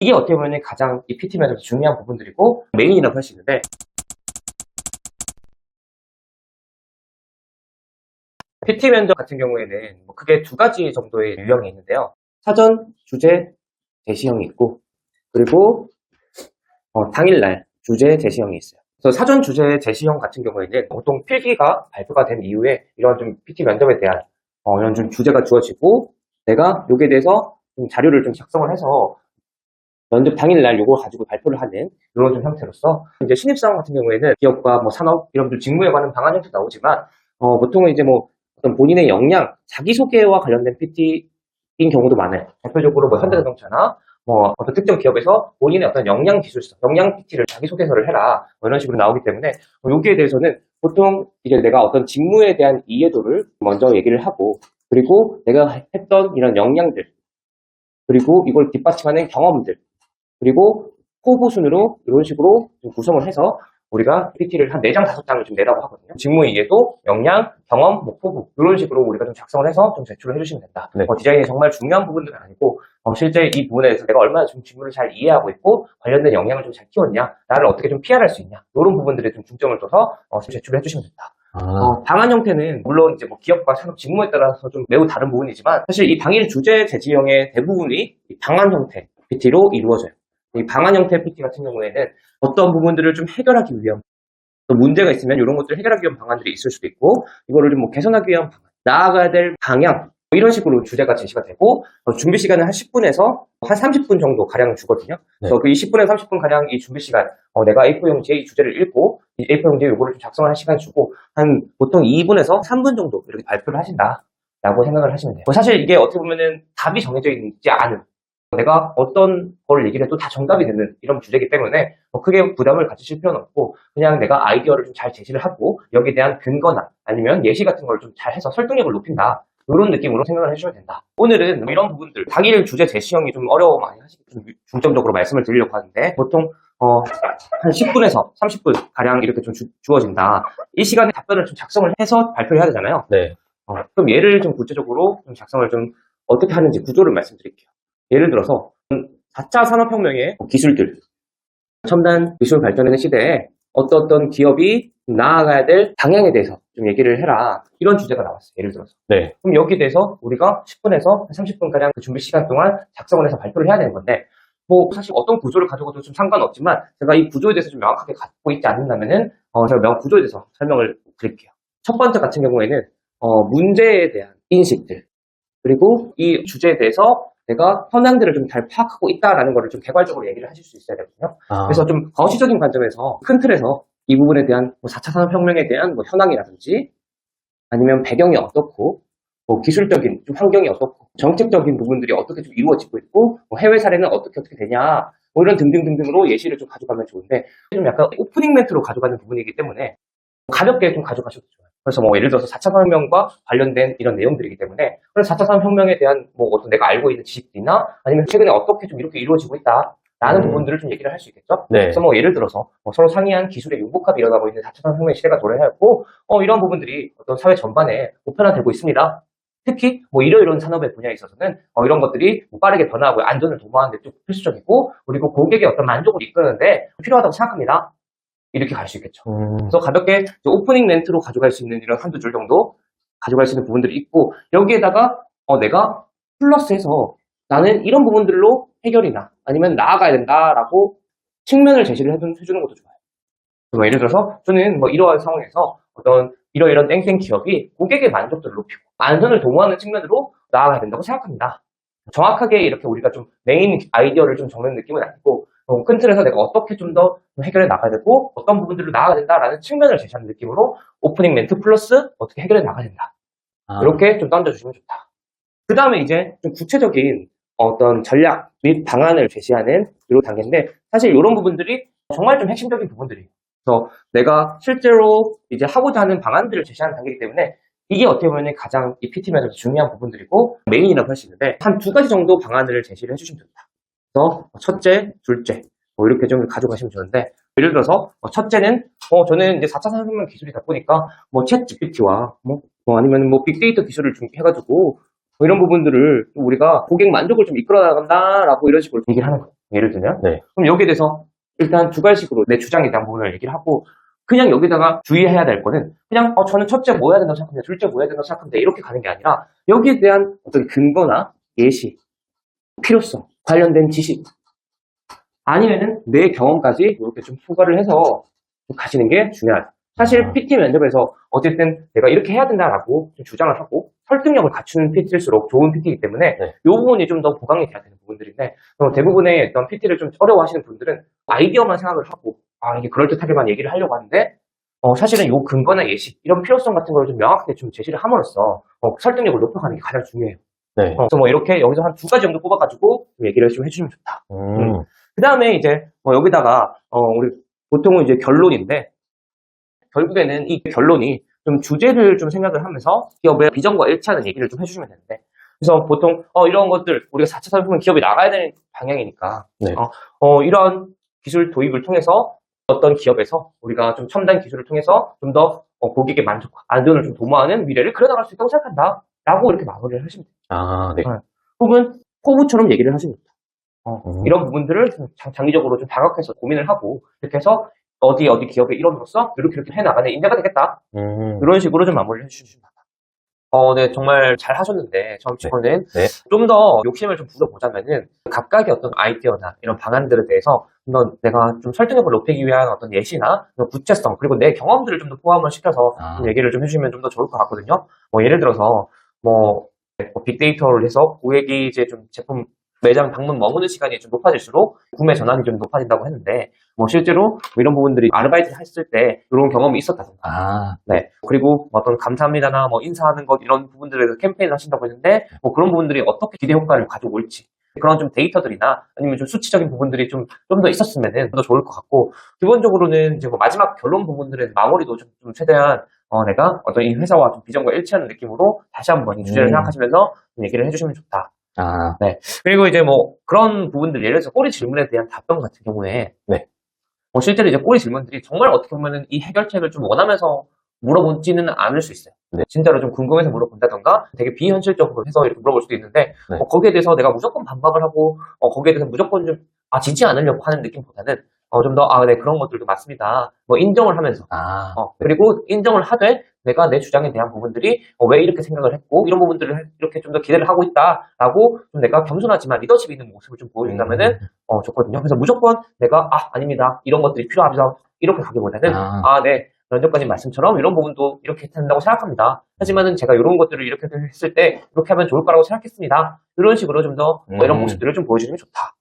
이게 어떻게 보면 가장 이 PT 면접에서 중요한 부분들이고 메인이라고 할 수 있는데, PT 면접 같은 경우에는 크게 두 가지 정도의 유형이 있는데요. 사전 주제 제시형이 있고, 그리고 당일날 주제 제시형이 있어요. 그래서 사전 주제 제시형 같은 경우에는 보통 필기가 발표가 된 이후에 이런 좀 PT 면접에 대한 이런 좀 주제가 주어지고, 내가 여기에 대해서 좀 자료를 좀 작성을 해서 면접 당일날 요걸 가지고 발표를 하는 이런 좀 형태로서, 이제 신입사원 같은 경우에는 기업과 산업 이런 좀 직무에 관한 방안 형태 나오지만, 보통은 이제 어떤 본인의 역량, 자기소개와 관련된 PT인 경우도 많아요. 대표적으로 현대자동차나 어떤 특정 기업에서 본인의 어떤 역량 기술성, 역량 PT를 자기소개서를 해라, 이런 식으로 나오기 때문에 여기에 대해서는 보통 이제 내가 어떤 직무에 대한 이해도를 먼저 얘기를 하고, 그리고 내가 했던 이런 역량들, 그리고 이걸 뒷받침하는 경험들, 그리고 포부 순으로 이런 식으로 좀 구성을 해서 우리가 PPT를 한 4장, 5장을 좀 내라고 하거든요. 직무 이해도, 역량, 경험, 포부 이런 식으로 우리가 좀 작성을 해서 좀 제출을 해주시면 된다. 네. 디자인이 정말 중요한 부분들은 아니고, 실제 이 부분에 대해서 내가 얼마나 좀 직무를 잘 이해하고 있고 관련된 역량을 좀 잘 키웠냐, 나를 어떻게 좀 PR할 수 있냐, 이런 부분들에 좀 중점을 둬서 제출을 해주시면 된다. 방안 형태는 물론 이제 기업과 산업 직무에 따라서 좀 매우 다른 부분이지만, 사실 이 당일 주제 제지형의 대부분이 이 방안 형태 PT로 이루어져요. 이 방안 형태 PT 같은 경우에는 어떤 부분들을 좀 해결하기 위한, 또 문제가 있으면 이런 것들을 해결하기 위한 방안들이 있을 수도 있고, 이거를 좀 개선하기 위한 방안, 나아가야 될 방향, 이런 식으로 주제가 제시가 되고, 준비 시간은 한 10분에서 한 30분 정도 가량 주거든요. 네. 그래서 그 10분에서 30분 가량 이 준비 시간, 내가 A4 용지에 이 주제를 읽고 이 A4 용지에 이거를 좀 작성하는 시간 주고, 한 보통 2분에서 3분 정도 이렇게 발표를 하신다라고 생각을 하시면 돼요. 사실 이게 어떻게 보면은 답이 정해져 있지 않은, 내가 어떤 걸 얘기를 해도 다 정답이 되는 이런 주제이기 때문에 크게 부담을 가지실 필요는 없고, 그냥 내가 아이디어를 좀 잘 제시를 하고 여기에 대한 근거나 아니면 예시 같은 걸 좀 잘 해서 설득력을 높인다, 이런 느낌으로 생각을 해주셔야 된다. 오늘은 이런 부분들, 당일 주제 제시형이 좀 어려워 많이 하시기 좀 중점적으로 말씀을 드리려고 하는데, 보통 한 10분에서 30분 가량 이렇게 좀 주어진다. 이 시간에 답변을 좀 작성을 해서 발표를 해야 되잖아요. 네. 그럼 얘를 좀 구체적으로 좀 작성을 좀 어떻게 하는지 구조를 말씀드릴게요. 예를 들어서 4차 산업혁명의 기술들, 첨단 기술 발전하는 시대에 어떤 기업이 나아가야 될 방향에 대해서 좀 얘기를 해라, 이런 주제가 나왔어요. 예를 들어서. 네. 그럼 여기에 대해서 우리가 10분에서 30분가량 그 준비 시간 동안 작성을 해서 발표를 해야 되는 건데, 사실 어떤 구조를 가지고도 좀 상관없지만, 제가 이 구조에 대해서 좀 명확하게 갖고 있지 않는다면은 제가 구조에 대해서 설명을 드릴게요. 첫 번째 같은 경우에는 문제에 대한 인식들, 그리고 이 주제에 대해서 내가 현황들을 좀 잘 파악하고 있다라는 거를 좀 개괄적으로 얘기를 하실 수 있어야 되거든요. 그래서 좀 거시적인 관점에서, 큰 틀에서 이 부분에 대한 4차 산업혁명에 대한 현황이라든지, 아니면 배경이 어떻고, 기술적인 좀 환경이 어떻고, 정책적인 부분들이 어떻게 좀 이루어지고 있고, 해외 사례는 어떻게 되냐, 이런 등등등등으로 예시를 좀 가져가면 좋은데, 좀 약간 오프닝 멘트로 가져가는 부분이기 때문에 가볍게 좀 가져가셔도 좋아요. 그래서 예를 들어서 4차 산업혁명과 관련된 이런 내용들이기 때문에, 그래서 4차 산업혁명에 대한 어떤 내가 알고 있는 지식이나 아니면 최근에 어떻게 좀 이렇게 이루어지고 있다라는 부분들을 좀 얘기를 할 수 있겠죠. 네. 그래서 예를 들어서 서로 상이한 기술의 융복합이 일어나고 있는 4차 산업혁명 시대가 도래하였고, 이런 부분들이 어떤 사회 전반에 보편화되고 있습니다. 특히 이러이러한 산업의 분야에 있어서는 이런 것들이 빠르게 변화하고 안전을 도모하는 데 좀 필수적이고, 그리고 고객의 어떤 만족을 이끄는데 필요하다고 생각합니다. 이렇게 갈 수 있겠죠. 그래서 가볍게 오프닝 멘트로 가져갈 수 있는 이런 한두 줄 정도 가져갈 수 있는 부분들이 있고, 여기에다가 내가 플러스해서 나는 이런 부분들로 해결이나 아니면 나아가야 된다라고 측면을 제시를 해주는 것도 좋아요. 예를 들어서 저는 이러한 상황에서 어떤 이러이런 땡땡 기업이 고객의 만족도를 높이고 안전을 도모하는 측면으로 나아가야 된다고 생각합니다. 정확하게 이렇게 우리가 좀 메인 아이디어를 좀 적는 느낌은 아니고, 큰 틀에서 내가 어떻게 좀 더 해결해 나가야 되고 어떤 부분들로 나아가야 된다라는 측면을 제시하는 느낌으로 오프닝 멘트 플러스 어떻게 해결해 나가야 된다, 이렇게 좀 던져주시면 좋다. 그 다음에 이제 좀 구체적인 어떤 전략 및 방안을 제시하는 이런 단계인데, 사실 이런 부분들이 정말 좀 핵심적인 부분들이에요. 그래서 내가 실제로 이제 하고자 하는 방안들을 제시하는 단계이기 때문에 이게 어떻게 보면 가장 이 PT 면접에서 중요한 부분들이고 메인이라고 할 수 있는데, 한 두 가지 정도 방안을 제시를 해주시면 됩니다. 그래서 첫째, 둘째 이렇게 좀 가져가시면 좋은데, 예를 들어서 첫째는 저는 이제 4차 산업혁명 기술이다 보니까 챗 GPT와 아니면 빅데이터 기술을 좀 해가지고 이런 부분들을 우리가 고객 만족을 좀 이끌어 나간다라고 이런 식으로 얘기를 하는 거예요. 예를 들면. 네. 그럼 여기에 대해서 일단 두 가지식으로 내 주장에 대한 부분을 얘기를 하고, 그냥 여기다가 주의해야 될 거는 그냥 저는 첫째 뭐 해야 된다고 생각합니다. 둘째 뭐 해야 된다고 생각합니다. 이렇게 가는 게 아니라 여기에 대한 어떤 근거나 예시, 필요성, 관련된 지식, 아니면은 내 경험까지 이렇게 좀 추가를 해서 좀 가시는 게 중요하다. 사실 PT 면접에서 어쨌든 내가 이렇게 해야 된다라고 좀 주장을 하고 설득력을 갖추는 PT일수록 좋은 PT이기 때문에 네. 이 부분이 좀 더 보강이 돼야 되는 부분들인데, 대부분의 어떤 PT를 좀 어려워하시는 분들은 아이디어만 생각을 하고 이게 그럴듯하게만 얘기를 하려고 하는데, 사실은 요 근거나 예시, 이런 필요성 같은 걸 좀 명확하게 좀 제시를 함으로써 설득력을 높여가는 게 가장 중요해요. 네. 그래서 뭐 이렇게 여기서 한 두 가지 정도 뽑아가지고 좀 얘기를 좀 해주시면 좋다. 그 다음에 이제 여기다가 우리 보통은 이제 결론인데, 결국에는 이 결론이 좀 주제를 좀 생각을 하면서 기업의 비전과 일치하는 얘기를 좀 해주시면 되는데, 그래서 보통 이런 것들 우리가 4차 산업혁명 기업이 나가야 되는 방향이니까 네. 이런 기술 도입을 통해서 어떤 기업에서 우리가 좀 첨단 기술을 통해서 좀 더 고객의 만족과 안전을 좀 도모하는 미래를 그려나갈 수 있다고 생각한다 라고 이렇게 마무리를 하시면 돼요. 네. 혹은 포부처럼 얘기를 하시면 돼요. 이런 부분들을 장기적으로 좀 다각해서 고민을 하고 이렇게 해서 어디 기업의 일원으로서 이렇게 해나가는 인재가 되겠다. 이런 식으로 좀 마무리를 해주시면 됩니다. 네, 정말 잘 하셨는데, 저는 좀 더 욕심을 좀 부려보자면은, 각각의 어떤 아이디어나 이런 방안들에 대해서 좀 더 내가 좀 설득력을 높이기 위한 어떤 예시나 구체성, 그리고 내 경험들을 좀 더 포함을 시켜서 좀 얘기를 좀 해주시면 좀 더 좋을 것 같거든요. 예를 들어서, 빅데이터를 해서 고객이 이제 좀 제품 매장 방문 머무는 시간이 좀 높아질수록 구매 전환이 좀 높아진다고 했는데, 실제로 이런 부분들이 아르바이트를 했을 때 이런 경험이 있었다든가. 네. 그리고 어떤 감사합니다나 인사하는 것 이런 부분들에서 캠페인을 하신다고 했는데, 그런 부분들이 어떻게 기대 효과를 가져올지. 그런 좀 데이터들이나 아니면 좀 수치적인 부분들이 좀 더 있었으면 더 좋을 것 같고, 기본적으로는 이제 마지막 결론 부분들의 마무리도 좀 최대한 내가 어떤 이 회사와 좀 비전과 일치하는 느낌으로 다시 한번 이 주제를 생각하시면서 좀 얘기를 해주시면 좋다. 네. 그리고 이제 그런 부분들, 예를 들어서 꼬리 질문에 대한 답변 같은 경우에, 실제로 이제 꼬리 질문들이 정말 어떻게 보면은 이 해결책을 좀 원하면서 물어보지는 않을 수 있어요. 진짜로 좀 궁금해서 물어본다던가 되게 비현실적으로 해서 이렇게 물어볼 수도 있는데, 거기에 대해서 내가 무조건 반박을 하고, 거기에 대해서 무조건 좀, 지지 않으려고 하는 느낌보다는, 좀 더, 네, 그런 것들도 맞습니다. 인정을 하면서. 그리고 인정을 하되, 내가 내 주장에 대한 부분들이, 왜 이렇게 생각을 했고, 이런 부분들을 이렇게 좀 더 기대를 하고 있다라고, 좀 내가 겸손하지만 리더십 있는 모습을 좀 보여준다면은, 좋거든요. 그래서 무조건 내가, 아닙니다. 이런 것들이 필요하죠. 이렇게 가기보다는, 네. 면접관님 말씀처럼 이런 부분도 이렇게 해야 된다고 생각합니다. 하지만은 제가 이런 것들을 이렇게 했을 때, 이렇게 하면 좋을 거라고 생각했습니다. 이런 식으로 좀 더, 이런 모습들을 좀 보여주시면 좋다.